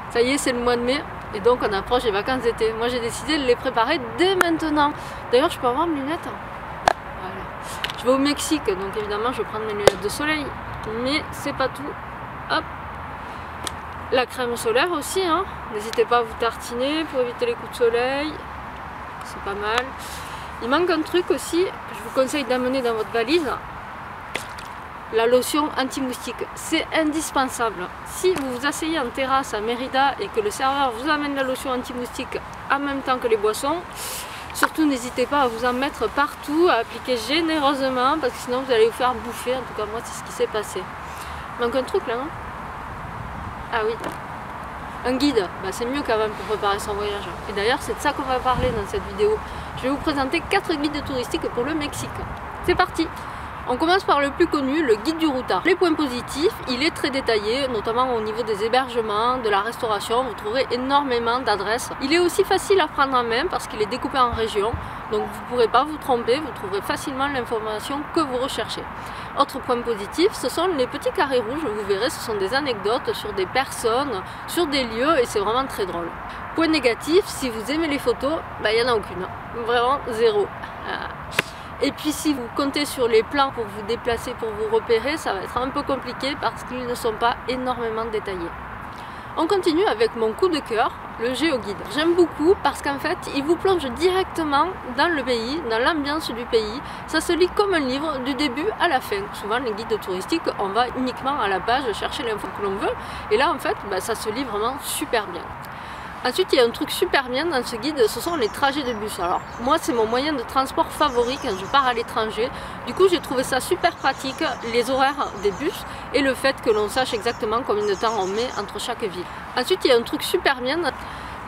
Ça y est, c'est le mois de mai et donc on approche des vacances d'été. Moi j'ai décidé de les préparer dès maintenant. D'ailleurs je peux avoir mes lunettes. Voilà. Je vais au Mexique donc évidemment je vais prendre mes lunettes de soleil. Mais c'est pas tout. Hop. La crème solaire aussi, hein. N'hésitez pas à vous tartiner pour éviter les coups de soleil. C'est pas mal. Il manque un truc aussi que je vous conseille d'amener dans votre valise. La lotion anti-moustique, c'est indispensable. Si vous vous asseyez en terrasse à Mérida et que le serveur vous amène la lotion anti-moustique en même temps que les boissons, surtout n'hésitez pas à vous en mettre partout, à appliquer généreusement parce que sinon vous allez vous faire bouffer. En tout cas moi c'est ce qui s'est passé. Il manque un truc là, non? Ah oui, un guide, bah, c'est mieux quand même pour préparer son voyage. Et d'ailleurs c'est de ça qu'on va parler dans cette vidéo. Je vais vous présenter 4 guides touristiques pour le Mexique. C'est parti! On commence par le plus connu, le guide du routard. Les points positifs, il est très détaillé, notamment au niveau des hébergements, de la restauration, vous trouverez énormément d'adresses. Il est aussi facile à prendre en main parce qu'il est découpé en régions, donc vous ne pourrez pas vous tromper, vous trouverez facilement l'information que vous recherchez. Autre point positif, ce sont les petits carrés rouges, vous verrez, ce sont des anecdotes sur des personnes, sur des lieux et c'est vraiment très drôle. Point négatif, si vous aimez les photos, bah, il n'y en a aucune, vraiment zéro. Et puis si vous comptez sur les plans pour vous déplacer, pour vous repérer, ça va être un peu compliqué parce qu'ils ne sont pas énormément détaillés. On continue avec mon coup de cœur, le GeoGuide. J'aime beaucoup parce qu'en fait, il vous plonge directement dans le pays, dans l'ambiance du pays. Ça se lit comme un livre du début à la fin. Souvent, les guides touristiques, on va uniquement à la page chercher l'info que l'on veut. Et là, en fait, bah, ça se lit vraiment super bien. Ensuite, il y a un truc super bien dans ce guide, ce sont les trajets de bus. Alors, moi, c'est mon moyen de transport favori quand je pars à l'étranger. Du coup, j'ai trouvé ça super pratique, les horaires des bus et le fait que l'on sache exactement combien de temps on met entre chaque ville. Ensuite, il y a un truc super bien.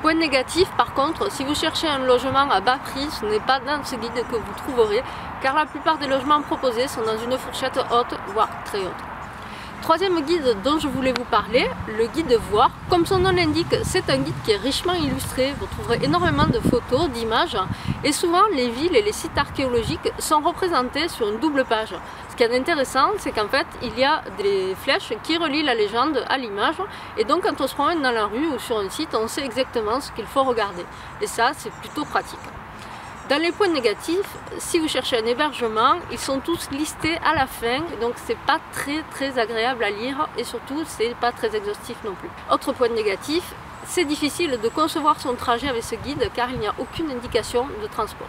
Point négatif, par contre, si vous cherchez un logement à bas prix, ce n'est pas dans ce guide que vous trouverez, car la plupart des logements proposés sont dans une fourchette haute, voire très haute. Troisième guide dont je voulais vous parler, le guide Voir. Comme son nom l'indique, c'est un guide qui est richement illustré. Vous trouverez énormément de photos, d'images et souvent les villes et les sites archéologiques sont représentés sur une double page. Ce qui est intéressant, c'est qu'en fait, il y a des flèches qui relient la légende à l'image et donc quand on se promène dans la rue ou sur un site, on sait exactement ce qu'il faut regarder. Et ça, c'est plutôt pratique. Dans les points négatifs, si vous cherchez un hébergement, ils sont tous listés à la fin, donc c'est pas très agréable à lire et surtout c'est pas très exhaustif non plus. Autre point négatif, c'est difficile de concevoir son trajet avec ce guide car il n'y a aucune indication de transport.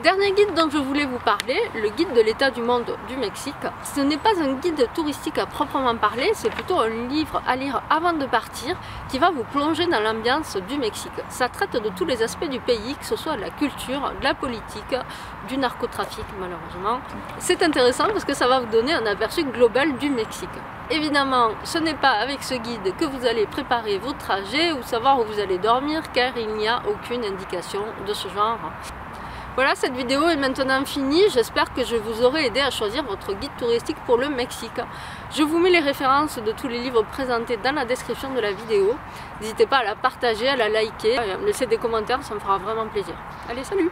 Dernier guide dont je voulais vous parler, le guide de l'état du monde du Mexique. Ce n'est pas un guide touristique à proprement parler, c'est plutôt un livre à lire avant de partir qui va vous plonger dans l'ambiance du Mexique. Ça traite de tous les aspects du pays, que ce soit de la culture, de la politique, du narcotrafic malheureusement. C'est intéressant parce que ça va vous donner un aperçu global du Mexique. Évidemment, ce n'est pas avec ce guide que vous allez préparer vos trajets ou savoir où vous allez dormir car il n'y a aucune indication de ce genre. Voilà, cette vidéo est maintenant finie. J'espère que je vous aurai aidé à choisir votre guide touristique pour le Mexique. Je vous mets les références de tous les livres présentés dans la description de la vidéo. N'hésitez pas à la partager, à la liker, à me laisser des commentaires, ça me fera vraiment plaisir. Allez, salut!